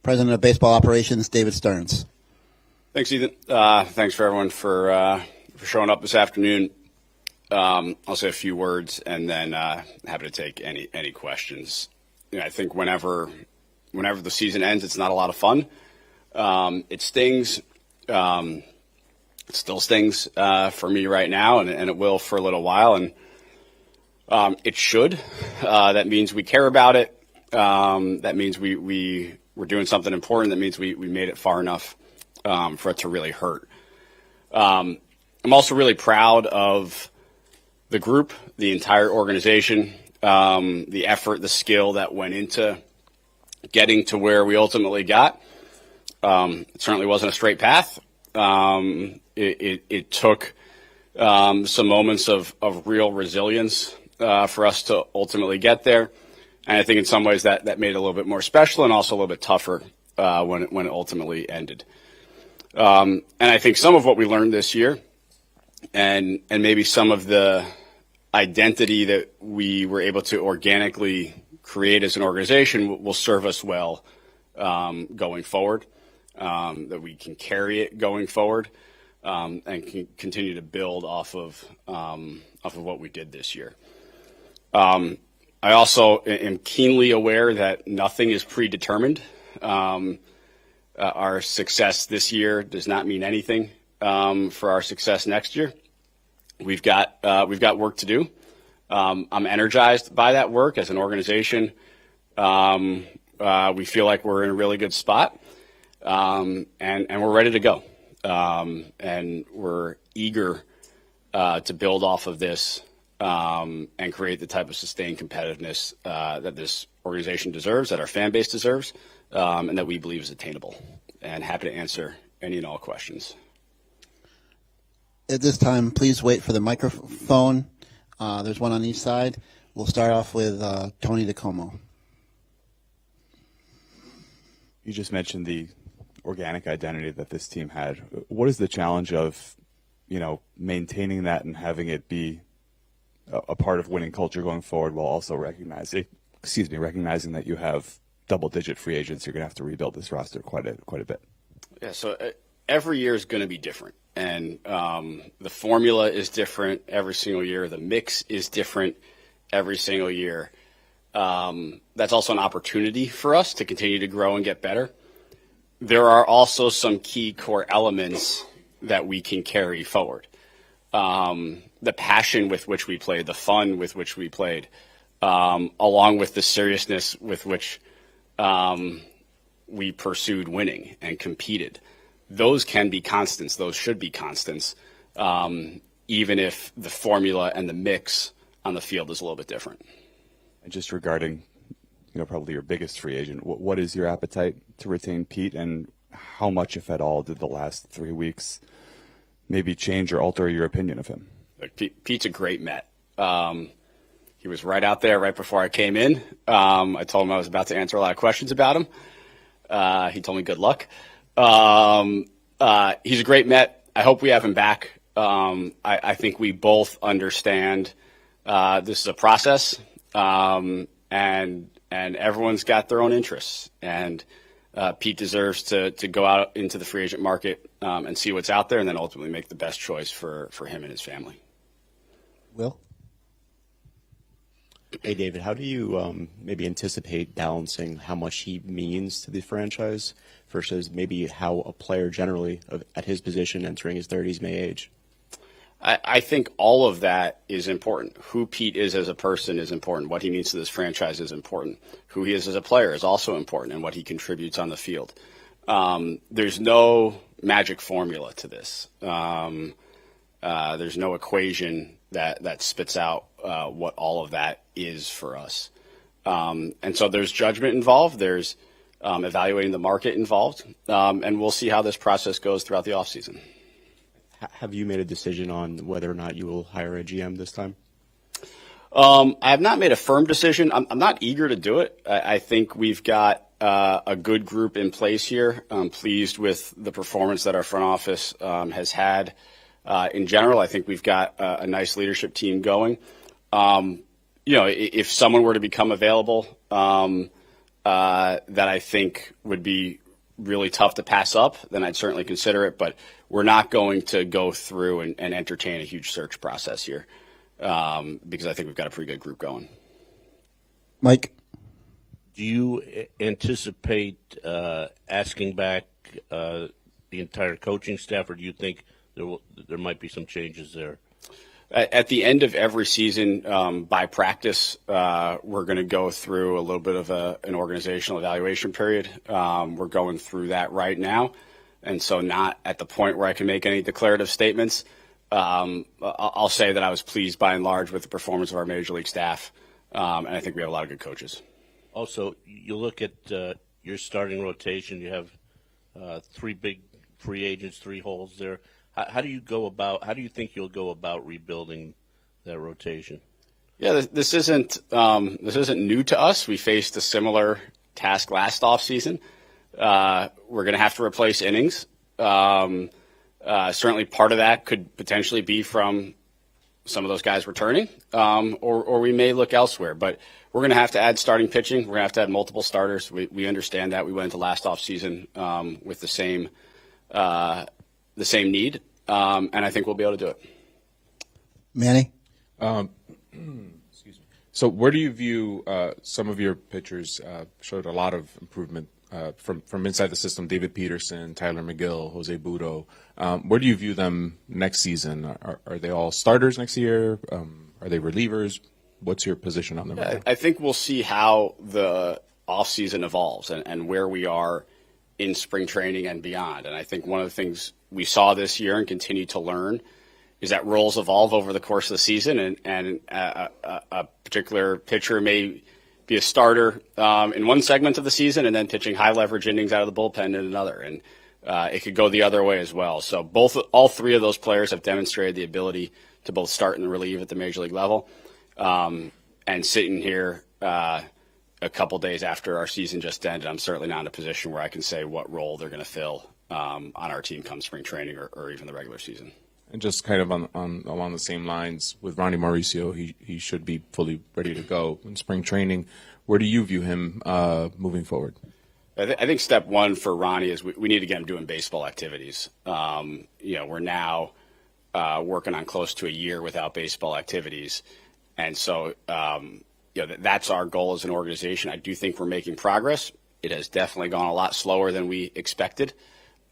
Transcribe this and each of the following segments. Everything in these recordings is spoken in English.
President of Baseball Operations, David Stearns. Thanks, Ethan. Thanks for everyone for showing up this afternoon. I'll say a few words and then happy to take any questions. I think whenever the season ends, it's not a lot of fun. It stings. It still stings for me right now, and it will for a little while. And it should. That means we care about it. That means we're doing something important. That means we made it far enough for it to really hurt. I'm also really proud of the group, the entire organization, the effort, the skill that went into getting to where we ultimately got. It certainly wasn't a straight path. It took some moments of real resilience for us to ultimately get there. And I think in some ways that made it a little bit more special and also a little bit tougher when it ultimately ended. And I think some of what we learned this year and maybe some of the identity that we were able to organically create as an organization will serve us well going forward, that we can carry it going forward and can continue to build off of what we did this year. I also am keenly aware that nothing is predetermined. Our success this year does not mean anything for our success next year. We've got work to do. I'm energized by that work as an organization. We feel like we're in a really good spot, and we're ready to go. And we're eager to build off of this and create the type of sustained competitiveness that this organization deserves, that our fan base deserves, and that we believe is attainable. And happy to answer any and all questions. At this time, please wait for the microphone. There's one on each side. We'll start off with Tony DeComo. You just mentioned the organic identity that this team had. What is the challenge of, maintaining that and having it be a part of winning culture going forward while also recognizing that you have double-digit free agents? You're going to have to rebuild this roster quite a bit. Yeah, so every year is going to be different. And the formula is different every single year. The mix is different every single year. That's also an opportunity for us to continue to grow and get better. There are also some key core elements that we can carry forward. The passion with which we played, the fun with which we played, along with the seriousness with which we pursued winning and competed. Those can be constants. Those should be constants, even if the formula and the mix on the field is a little bit different. And just regarding, probably your biggest free agent, what is your appetite to retain Pete, and how much, if at all, did the last 3 weeks maybe change or alter your opinion of him? Pete's a great Met. He was right out there right before I came in. I told him I was about to answer a lot of questions about him. He told me good luck. He's a great Met. I hope we have him back. I think we both understand this is a process, and everyone's got their own interests. And Pete deserves to go out into the free agent market and see what's out there, and then ultimately make the best choice for him and his family. Will? Hey, David, how do you maybe anticipate balancing how much he means to the franchise versus maybe how a player generally at his position entering his 30s may age? I think all of that is important. Who Pete is as a person is important. What he means to this franchise is important. Who he is as a player is also important, and what he contributes on the field. There's no magic formula to this. There's no equation that spits out what all of that is for us. And so there's judgment involved. There's evaluating the market involved. And we'll see how this process goes throughout the offseason. Have you made a decision on whether or not you will hire a GM this time? I have not made a firm decision. I'm not eager to do it. I think we've got a good group in place here. I'm pleased with the performance that our front office has had. In general, I think we've got a nice leadership team going. If someone were to become available, that I think would be really tough to pass up, then I'd certainly consider it. But we're not going to go through and entertain a huge search process here because I think we've got a pretty good group going. Mike? Do you anticipate asking back the entire coaching staff, or do you think there might be some changes there? At the end of every season, by practice, we're going to go through a little bit of an organizational evaluation period. We're going through that right now, and so not at the point where I can make any declarative statements. I'll say that I was pleased by and large with the performance of our Major League staff, and I think we have a lot of good coaches. Also, you look at your starting rotation. You have 3 big free agents, 3 holes there. How do you think you'll go about rebuilding that rotation? Yeah, this isn't new to us. We faced a similar task last offseason. We're going to have to replace innings. Certainly, part of that could potentially be from some of those guys returning, or we may look elsewhere. But we're going to have to add starting pitching. We're going to have to add multiple starters. We understand that. We went into last offseason with the same need, and I think we'll be able to do it. Manny? Excuse me. So where do you view some of your pitchers showed a lot of improvement from inside the system? David Peterson, Tyler McGill, Jose Budo. Where do you view them next season? Are they all starters next year? Are they relievers? What's your position on them? I think we'll see how the offseason evolves and where we are in spring training and beyond. And I think one of the things we saw this year and continue to learn is that roles evolve over the course of the season, and a particular pitcher may be a starter in one segment of the season and then pitching high leverage innings out of the bullpen in another. And it could go the other way as well. So all 3 of those players have demonstrated the ability to both start and relieve at the major league level. And sitting here a couple days after our season just ended, I'm certainly not in a position where I can say what role they're going to fill on our team come spring training or even the regular season. And just kind of along the same lines with Ronnie Mauricio, he should be fully ready to go in spring training. Where do you view him moving forward? I think step one for Ronnie is we need to get him doing baseball activities. We're now working on close to a year without baseball activities. And so, that's our goal as an organization. I do think we're making progress. It has definitely gone a lot slower than we expected.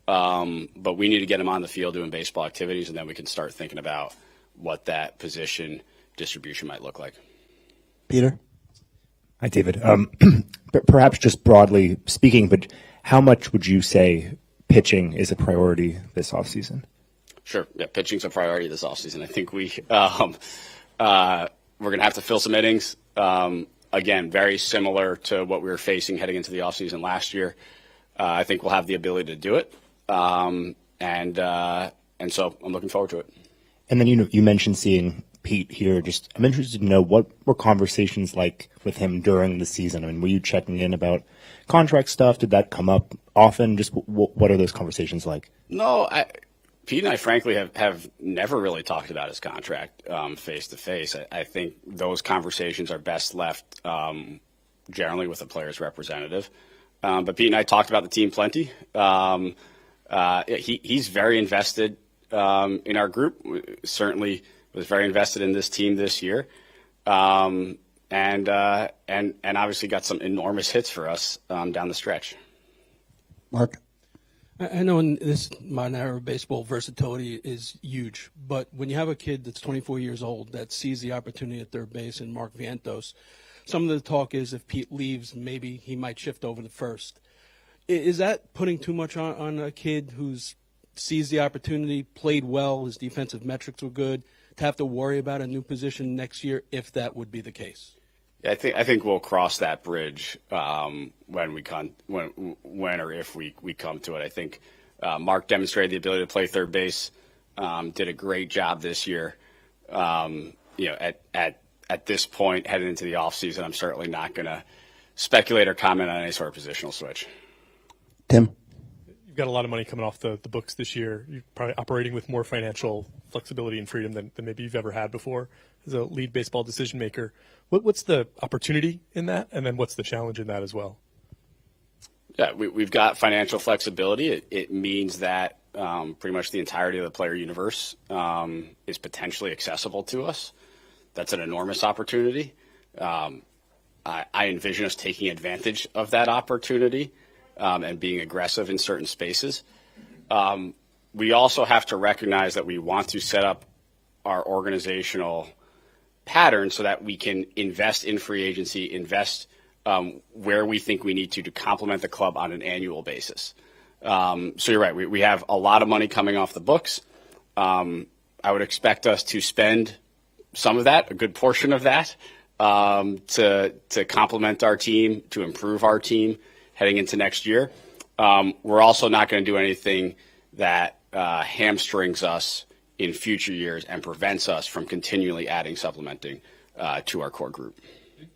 But we need to get him on the field doing baseball activities, and then we can start thinking about what that position distribution might look like. Peter? Hi, David. Perhaps just broadly speaking, but how much would you say pitching is a priority this offseason? Sure. Yeah, pitching's a priority this offseason. I think we're going to have to fill some innings. Again, very similar to what we were facing heading into the offseason last year. I think we'll have the ability to do it. And so I'm looking forward to it. And then, you mentioned seeing Pete here. I'm interested to know what were conversations like with him during the season? I mean, were you checking in about contract stuff? Did that come up often? Just what are those conversations like? No, Pete and I, frankly, have never really talked about his contract face to face. I think those conversations are best left generally with the player's representative. But Pete and I talked about the team plenty. He's very invested in our group. Certainly was very invested in this team this year, and obviously got some enormous hits for us down the stretch. Mark? I know in this modern era of baseball, versatility is huge. But when you have a kid that's 24 years old that sees the opportunity at third base in Mark Vientos, some of the talk is if Pete leaves, maybe he might shift over to first. Is that putting too much on a kid who sees the opportunity, played well, his defensive metrics were good, to have to worry about a new position next year if that would be the case? Yeah, I think we'll cross that bridge when or if we come to it. I think Mark demonstrated the ability to play third base, did a great job this year. At this point, heading into the offseason, I'm certainly not going to speculate or comment on any sort of positional switch. Tim? You've got a lot of money coming off the books this year. You're probably operating with more financial flexibility and freedom than maybe you've ever had before as a lead baseball decision maker. What's the opportunity in that, and then what's the challenge in that as well? Yeah, we've got financial flexibility. It means that pretty much the entirety of the player universe is potentially accessible to us. That's an enormous opportunity. I envision us taking advantage of that opportunity and being aggressive in certain spaces. We also have to recognize that we want to set up our organizational pattern so that we can invest in free agency, invest where we think we need to complement the club on an annual basis. So you're right. We have a lot of money coming off the books. I would expect us to spend some of that, a good portion of that, to complement our team, to improve our team heading into next year. We're also not going to do anything that hamstrings us in future years and prevents us from continually adding, supplementing to our core group.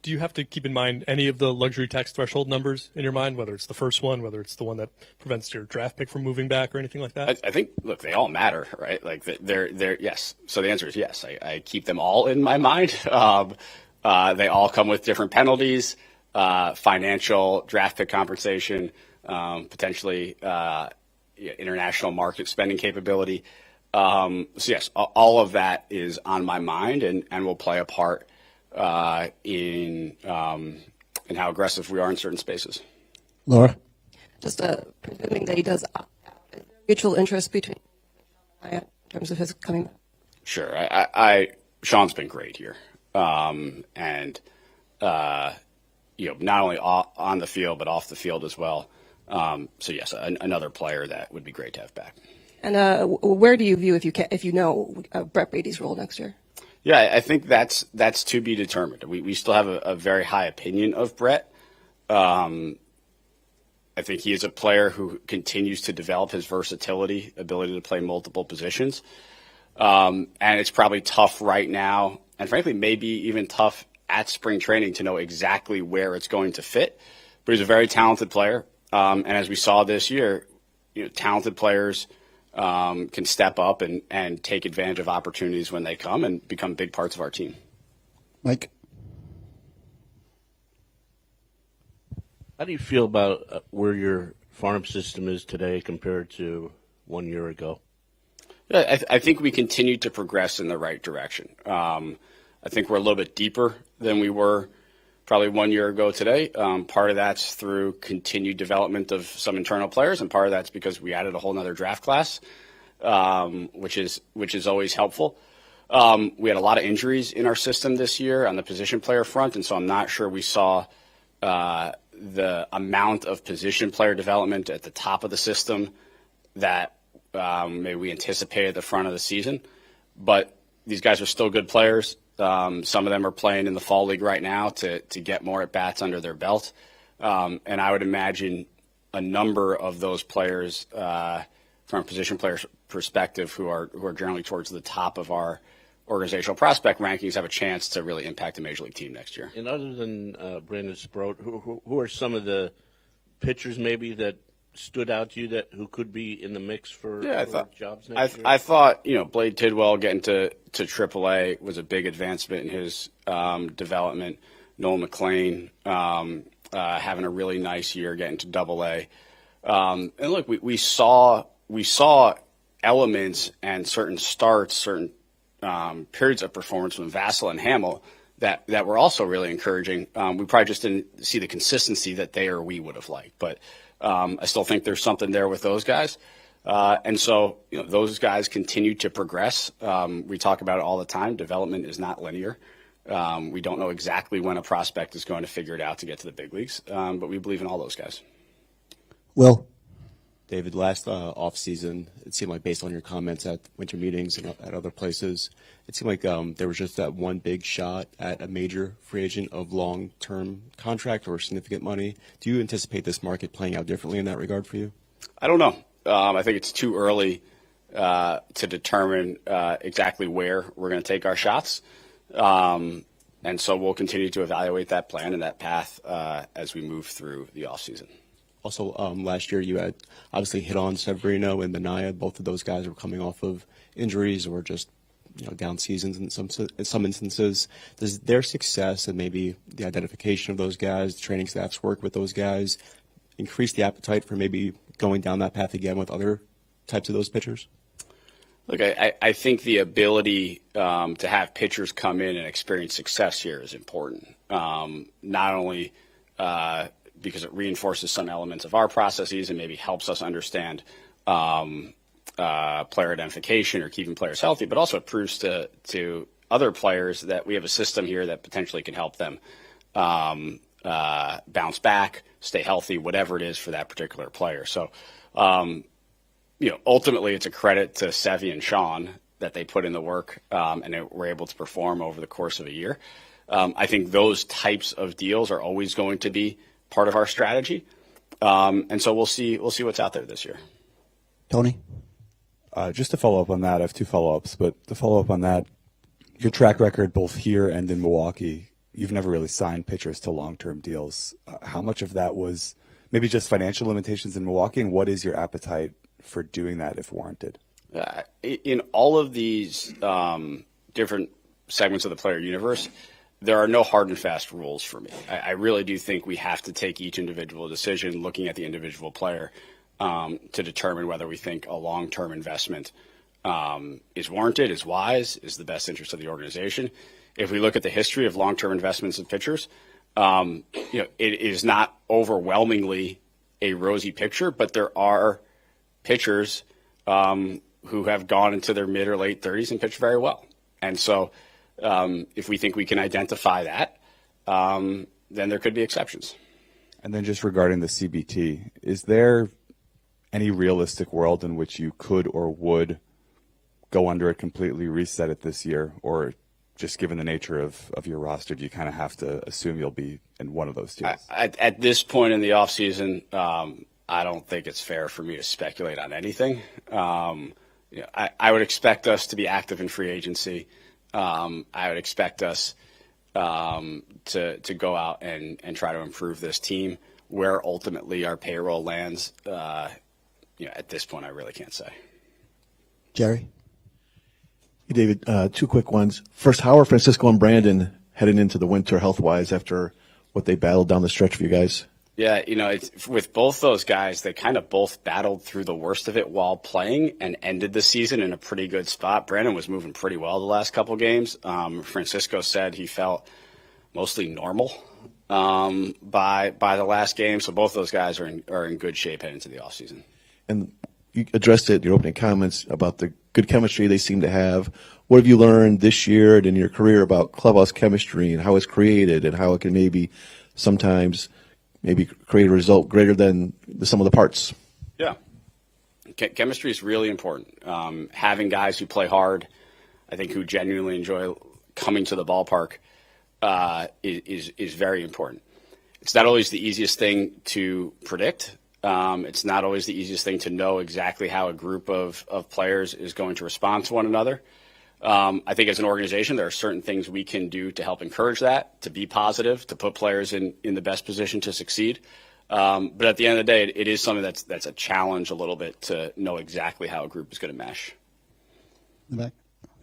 Do you have to keep in mind any of the luxury tax threshold numbers in your mind, whether it's the first one, whether it's the one that prevents your draft pick from moving back or anything like that? I think, look, they all matter, right? Like they're yes. So the answer is yes. I keep them all in my mind. They all come with different penalties, financial draft pick compensation, potentially international market spending capability. So yes, all of that is on my mind and will play a part in how aggressive we are in certain spaces. Laura? Just presuming that he does opt out, is there mutual interest between in terms of his coming back? Sure. Sean's been great here. And not only on the field, but off the field as well. So yes, another player that would be great to have back. And where do you view, if you know, Brett Brady's role next year? Yeah, I think that's to be determined. We still have a very high opinion of Brett. I think he is a player who continues to develop his versatility, ability to play multiple positions. And it's probably tough right now, and frankly, maybe even tough at spring training to know exactly where it's going to fit. But he's a very talented player. And as we saw this year, talented players can step up and take advantage of opportunities when they come and become big parts of our team. Mike? How do you feel about where your farm system is today compared to 1 year ago? Yeah, I think we continue to progress in the right direction. I think we're a little bit deeper than we were probably 1 year ago today. Part of that's through continued development of some internal players, and part of that's because we added a whole nother draft class, which is always helpful. We had a lot of injuries in our system this year on the position player front, and so I'm not sure we saw the amount of position player development at the top of the system that maybe we anticipated at the front of the season. But these guys are still good players. Some of them are playing in the fall league right now to get more at bats under their belt. And I would imagine a number of those players from a position player perspective who are generally towards the top of our organizational prospect rankings have a chance to really impact a major league team next year. And other than Brandon Sproat, who are some of the pitchers maybe that stood out to you who could be in the mix for jobs next year? I thought, Blade Tidwell getting to AAA was a big advancement in his development. Noel McLean having a really nice year getting to AA. And look, we saw elements and certain starts, certain periods of performance from Vassell and Hamill that were also really encouraging. We probably just didn't see the consistency that they or we would have liked, but I still think there's something there with those guys. And so, those guys continue to progress. We talk about it all the time. Development is not linear. We don't know exactly when a prospect is going to figure it out to get to the big leagues, but we believe in all those guys. Will? David, last off-season, it seemed like based on your comments at winter meetings and at other places, it seemed like there was just that one big shot at a major free agent of long-term contract or significant money. Do you anticipate this market playing out differently in that regard for you? I don't know. I think it's too early to determine exactly where we're going to take our shots. And so we'll continue to evaluate that plan and that path as we move through the offseason. Also, last year you had obviously hit on Severino and Minaya. Both of those guys were coming off of injuries or just down seasons in some instances. Does their success and maybe the identification of those guys, the training staff's work with those guys, increase the appetite for maybe going down that path again with other types of those pitchers? Look, I think the ability to have pitchers come in and experience success here is important. Not only because it reinforces some elements of our processes and maybe helps us understand player identification or keeping players healthy, but also it proves to other players that we have a system here that potentially can help them bounce back, stay healthy, whatever it is for that particular player. So, ultimately it's a credit to Sevy and Sean that they put in the work and they were able to perform over the course of a year. I think those types of deals are always going to be part of our strategy. And so we'll see what's out there this year. Tony? Just to follow up on that, I have two follow-ups, but to follow up on that, your track record both here and in Milwaukee, you've never really signed pitchers to long-term deals. How much of that was maybe just financial limitations in Milwaukee, and what is your appetite for doing that if warranted? In all of these different segments of the player universe, there are no hard and fast rules for me. I really do think we have to take each individual decision, looking at the individual player, to determine whether we think a long-term investment is warranted, is wise, is the best interest of the organization. If we look at the history of long-term investments in pitchers, it is not overwhelmingly a rosy picture, but there are pitchers who have gone into their mid or late 30s and pitched very well. And so if we think we can identify that, then there could be exceptions. And then just regarding the CBT, is there any realistic world in which you could or would go under it completely, reset it this year, or just given the nature of your roster, do you kind of have to assume you'll be in one of those deals? At this point in the offseason, I don't think it's fair for me to speculate on anything. I would expect us to be active in free agency. I would expect us to go out and try to improve this team. Where ultimately our payroll lands, at this point, I really can't say. Jerry? Hey, David, two quick ones. First, how are Francisco and Brandon heading into the winter health-wise after what they battled down the stretch for you guys? Yeah, with both those guys, they kind of both battled through the worst of it while playing and ended the season in a pretty good spot. Brandon was moving pretty well the last couple games. Francisco said he felt mostly normal by the last game. So both those guys are in good shape heading into the offseason. And you addressed it in your opening comments about the good chemistry they seem to have. What have you learned this year and in your career about clubhouse chemistry and how it's created and how it can maybe sometimes create a result greater than the sum of the parts? Yeah. Chemistry is really important. Having guys who play hard, I think who genuinely enjoy coming to the ballpark is very important. It's not always the easiest thing to predict. It's not always the easiest thing to know exactly how a group of players is going to respond to one another. I think as an organization, there are certain things we can do to help encourage that, to be positive, to put players in the best position to succeed. But at the end of the day, it is something that's a challenge a little bit to know exactly how a group is going to mesh.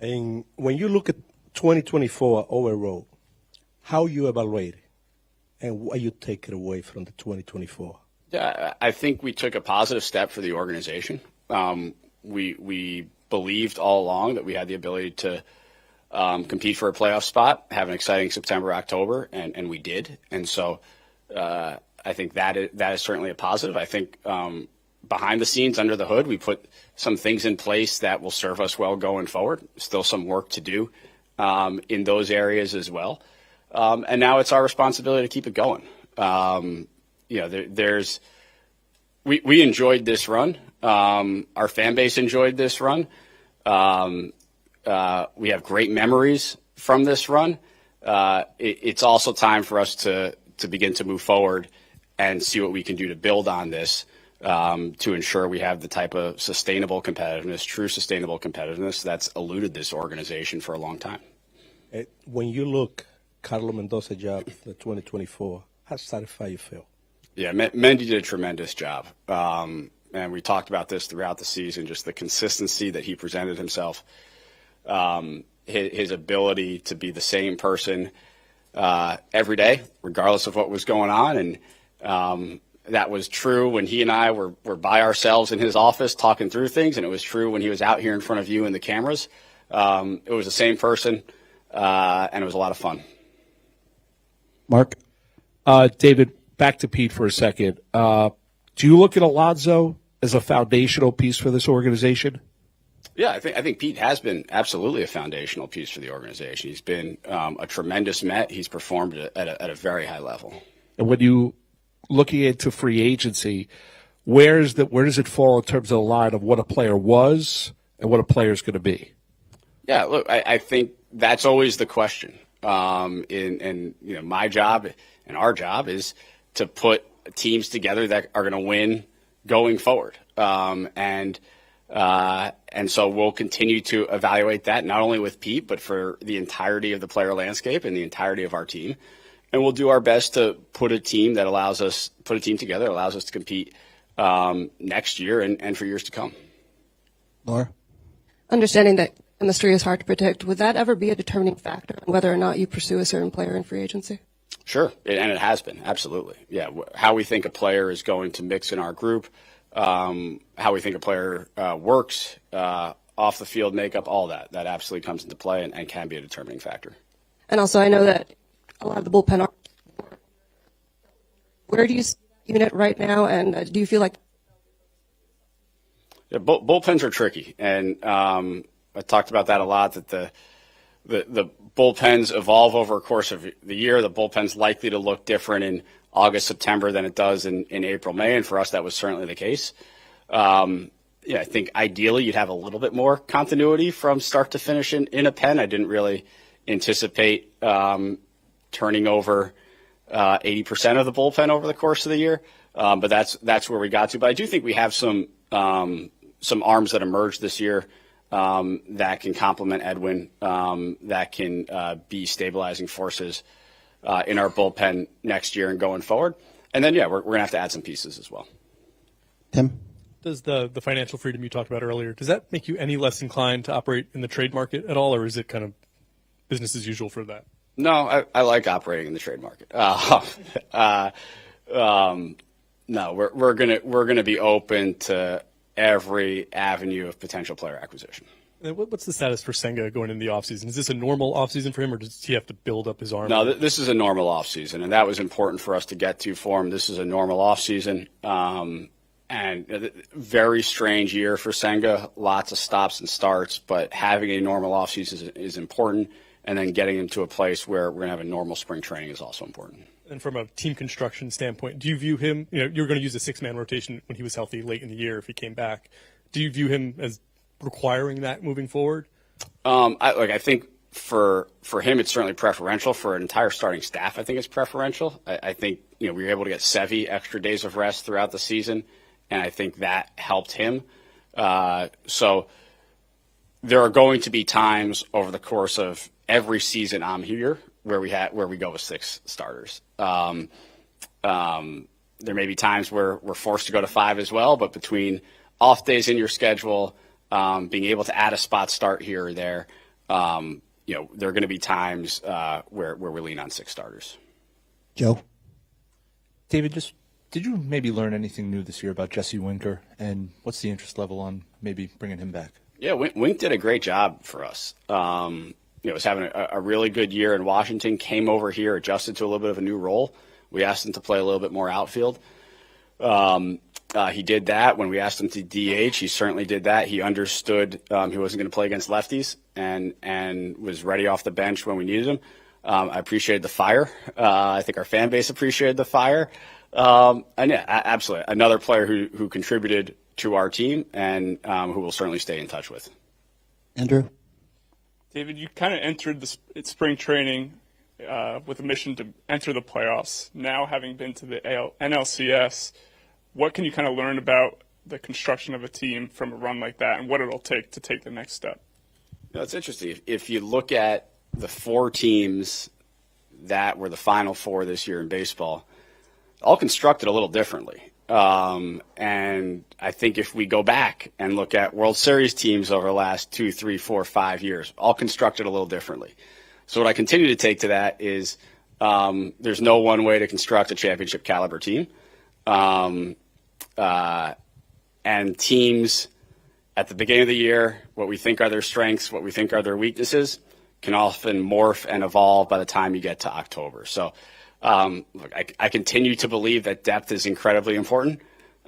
And when you look at 2024 overall, how you evaluate it and what you take it away from the 2024? Yeah, I think we took a positive step for the organization. We believed all along that we had the ability to compete for a playoff spot, have an exciting September, October, and we did. And so I think that is certainly a positive. I think behind the scenes, under the hood, we put some things in place that will serve us well going forward. Still some work to do in those areas as well. And now it's our responsibility to keep it going. We enjoyed this run. Our fan base enjoyed this run. We have great memories from this run. It's also time for us to begin to move forward and see what we can do to build on this to ensure we have the type of sustainable competitiveness, true sustainable competitiveness that's eluded this organization for a long time. When you look Carlos Mendoza's job, the 2024, how satisfied you feel? Yeah, Mendy did a tremendous job. And we talked about this throughout the season, just the consistency that he presented himself, his ability to be the same person every day, regardless of what was going on. And, That was true when he and I were by ourselves in his office talking through things, and it was true when he was out here in front of you and the cameras. It was the same person, and it was a lot of fun. Mark? David, back to Pete for a second. Do you look at Alonzo as a foundational piece for this organization? Yeah, I think Pete has been absolutely a foundational piece for the organization. He's been a tremendous Met. He's performed at a very high level. And when you looking into free agency, where does it fall in terms of the line of what a player was and what a player is going to be? Yeah, look, I think that's always the question. My job and our job is to put teams together that are going to win going forward. And so we'll continue to evaluate that, not only with Pete, but for the entirety of the player landscape and the entirety of our team. And we'll do our best to put a team together that allows us to compete next year and for years to come. Laura? Understanding that chemistry is hard to predict, would that ever be a determining factor on whether or not you pursue a certain player in free agency? Sure, and it has been, absolutely. Yeah, how we think a player is going to mix in our group, how we think a player works, off the field makeup, all that absolutely comes into play and can be a determining factor. And also, I know that a lot of the bullpen are. Where do you see that unit right now, and do you feel like? Yeah, bullpens are tricky, and I talked about that a lot. That the bullpens evolve over a course of the year. The bullpen's likely to look different in August, September than it does in April, May, and for us that was certainly the case. I think ideally you'd have a little bit more continuity from start to finish in a pen. I didn't really anticipate turning over 80% of the bullpen over the course of the year, but that's where we got to. But I do think we have some arms that emerged this year that can complement Edwin, that can be stabilizing forces in our bullpen next year and going forward. And then, we're going to have to add some pieces as well. Tim? Does the financial freedom you talked about earlier, does that make you any less inclined to operate in the trade market at all, or is it kind of business as usual for that? No, I like operating in the trade market. No, we're gonna be open to every avenue of potential player acquisition. And what's the status for Senga going into the offseason? Is this a normal offseason for him, or does he have to build up his arm? No, this is a normal offseason, and that was important for us to get to for him. This is a normal offseason, and a very strange year for Senga. Lots of stops and starts, but having a normal offseason is important, and then getting him to a place where we're going to have a normal spring training is also important. And from a team construction standpoint, do you view him, you're going to use a six-man rotation when he was healthy late in the year if he came back. Do you view him as requiring that moving forward? I think for him it's certainly preferential. For an entire starting staff, I think it's preferential. I think we were able to get Sevy extra days of rest throughout the season, and I think that helped him. So there are going to be times over the course of every season I'm here where we go with six starters. There may be times where we're forced to go to five as well, but between off days in your schedule, being able to add a spot start here or there, there are going to be times where we lean on six starters. Joe? David, did you maybe learn anything new this year about Jesse Winker, and what's the interest level on maybe bringing him back? Yeah, Wink did a great job for us. Was having a really good year in Washington, came over here, adjusted to a little bit of a new role. We asked him to play a little bit more outfield. He did that. When we asked him to DH, he certainly did that. He understood he wasn't going to play against lefties and was ready off the bench when we needed him. I appreciated the fire. I think our fan base appreciated the fire. Absolutely. Another player who contributed to our team and who we'll certainly stay in touch with. Andrew? David, you kind of entered the spring training with a mission to enter the playoffs. Now, having been to the NLCS, what can you kind of learn about the construction of a team from a run like that and what it'll take to take the next step? It's interesting. If you look at the four teams that were the Final Four this year in baseball, all constructed a little differently. And I think if we go back and look at World Series teams over the last 2, 3, 4, 5 years, all constructed a little differently. So what I continue to take to that is there's no one way to construct a championship caliber team. And teams at the beginning of the year, what we think are their strengths, what we think are their weaknesses, can often morph and evolve by the time you get to October. So look, I continue to believe that depth is incredibly important.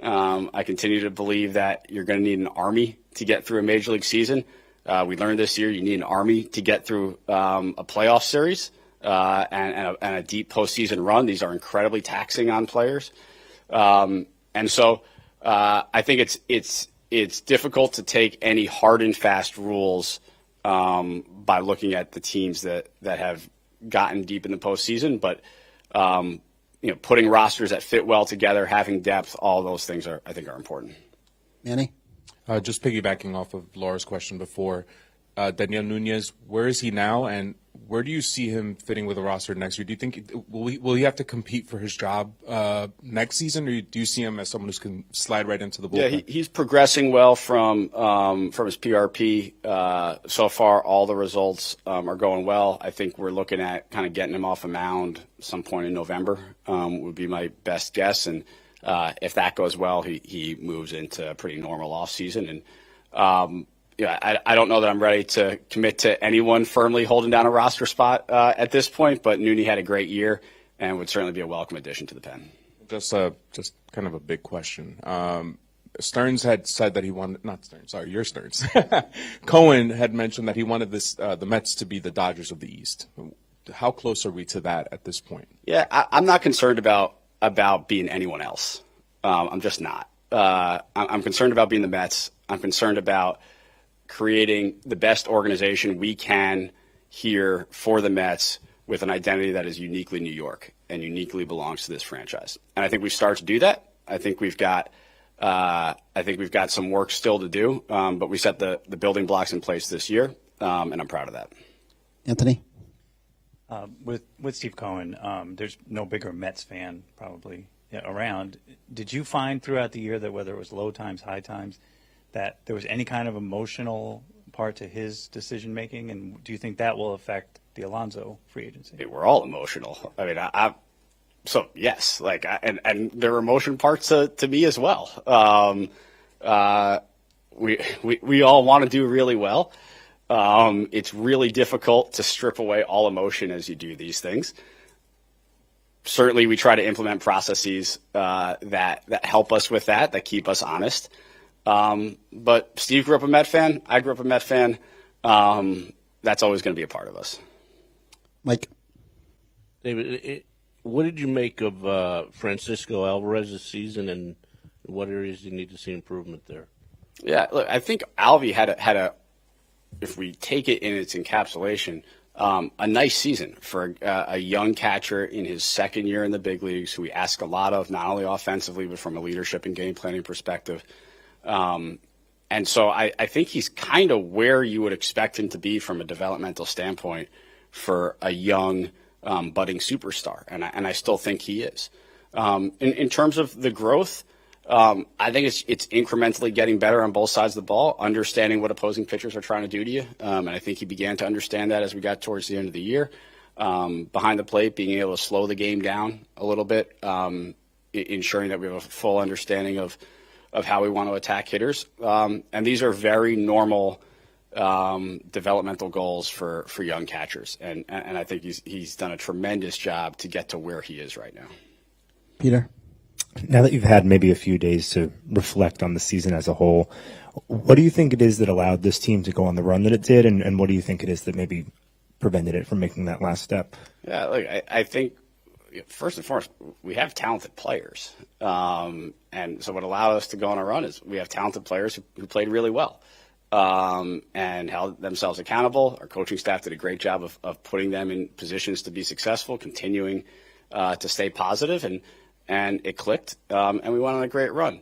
I continue to believe that you're going to need an army to get through a major league season. We learned this year you need an army to get through a playoff series and a deep postseason run. These are incredibly taxing on players. And so I think it's difficult to take any hard and fast rules by looking at the teams that have gotten deep in the postseason. But putting rosters that fit well together, having depth, all those things I think are important. Manny? Just piggybacking off of Laura's question before, Daniel Nunez, where is he now, and where do you see him fitting with the roster next year? Do you think will he have to compete for his job next season, or do you see him as someone who can slide right into the bullpen? Yeah, he's progressing well from his PRP. So far, all the results are going well. I think we're looking at kind of getting him off a mound some point in November would be my best guess, and if that goes well, he moves into a pretty normal off season. And I don't know that I'm ready to commit to anyone firmly holding down a roster spot at this point, but Nooney had a great year and would certainly be a welcome addition to the pen. Just kind of a big question. Stearns had said that he wanted, not Stearns, sorry, you're Stearns. Cohen had mentioned that he wanted the Mets to be the Dodgers of the East. How close are we to that at this point? Yeah, I'm not concerned about being anyone else. I'm just not. I'm concerned about being the Mets. I'm concerned about creating the best organization we can here for the Mets with an identity that is uniquely New York and uniquely belongs to this franchise. And I think we've started to do that. I think we've got some work still to do, but we set the building blocks in place this year, and I'm proud of that. Anthony? With Steve Cohen, there's no bigger Mets fan probably around. Did you find throughout the year that whether it was low times, high times, that there was any kind of emotional part to his decision making, and do you think that will affect the Alonso free agency? We're all emotional. I mean, so yes, and there are emotion parts to me as well. We all want to do really well. It's really difficult to strip away all emotion as you do these things. Certainly, we try to implement processes that help us with that keep us honest. But Steve grew up a Met fan. I grew up a Met fan. That's always going to be a part of us. Mike? David, what did you make of Francisco Alvarez's season, and what areas do you need to see improvement there? Yeah, look, I think Alvy had a if we take it in its encapsulation, a nice season for a young catcher in his second year in the big leagues, who we ask a lot of, not only offensively, but from a leadership and game planning perspective. And so I think he's kind of where you would expect him to be from a developmental standpoint for a young budding superstar, and I still think he is. In terms of the growth, I think it's incrementally getting better on both sides of the ball, understanding what opposing pitchers are trying to do to you. And I think he began to understand that as we got towards the end of the year. Behind the plate, being able to slow the game down a little bit, ensuring that we have a full understanding of how we want to attack hitters. And these are very normal developmental goals for young catchers. And I think he's done a tremendous job to get to where he is right now. Peter? Now that you've had maybe a few days to reflect on the season as a whole, what do you think it is that allowed this team to go on the run that it did, and what do you think it is that maybe prevented it from making that last step? Yeah, look, I think first and foremost, we have talented players. And so what allowed us to go on a run is we have talented players who played really well and held themselves accountable. Our coaching staff did a great job of putting them in positions to be successful, continuing to stay positive, and it clicked, and we went on a great run.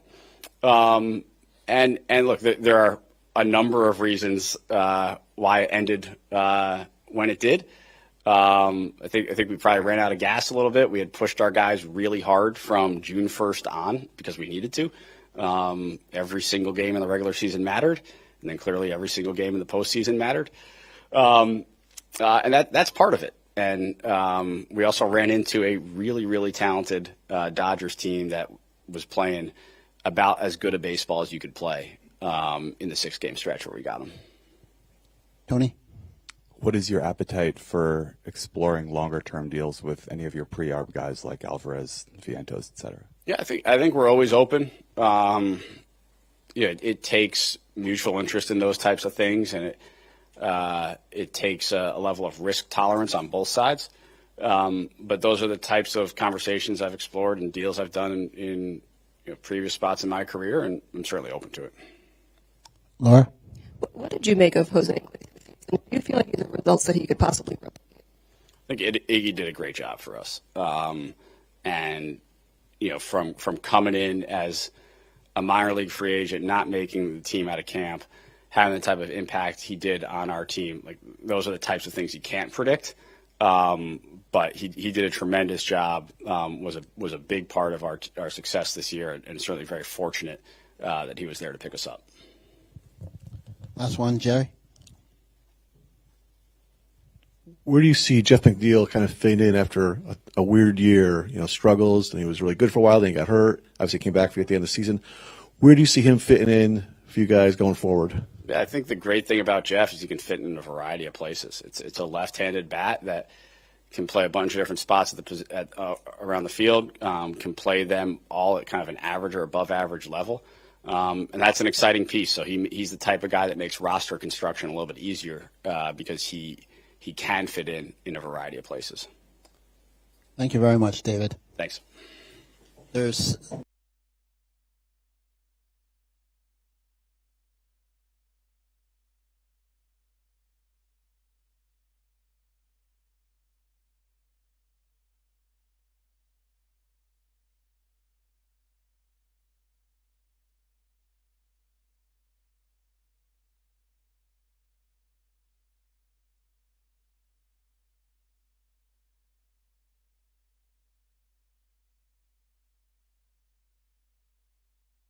And look, there are a number of reasons why it ended when it did. I think we probably ran out of gas a little bit. We had pushed our guys really hard from June 1st on because we needed to. Every single game in the regular season mattered, and then clearly every single game in the postseason mattered. And that's part of it. And we also ran into a really, really talented Dodgers team that was playing about as good a baseball as you could play in the 6-game stretch where we got him. Tony? What is your appetite for exploring longer-term deals with any of your pre-arb guys like Alvarez, Vientos, et cetera? Yeah, I think we're always open. It takes mutual interest in those types of things, and it takes a level of risk tolerance on both sides. But those are the types of conversations I've explored and deals I've done in previous spots in my career, and I'm certainly open to it. Laura? What did you make of Jose Iglesias? Do you feel like these are results that he could possibly replicate? I think Iggy did a great job for us. And, from coming in as a minor league free agent, not making the team out of camp, having the type of impact he did on our team, like those are the types of things you can't predict. But he did a tremendous job, was a big part of our success this year, and certainly very fortunate that he was there to pick us up. Last one, Jerry? Where do you see Jeff McNeil kind of fitting in after a weird year, struggles, and he was really good for a while, then he got hurt, obviously came back for you at the end of the season. Where do you see him fitting in for you guys going forward? Yeah, I think the great thing about Jeff is he can fit in a variety of places. It's a left-handed bat that can play a bunch of different spots around the field, can play them all at kind of an average or above average level. And that's an exciting piece. So he's the type of guy that makes roster construction a little bit easier because he can fit in a variety of places. Thank you very much, David. Thanks. There's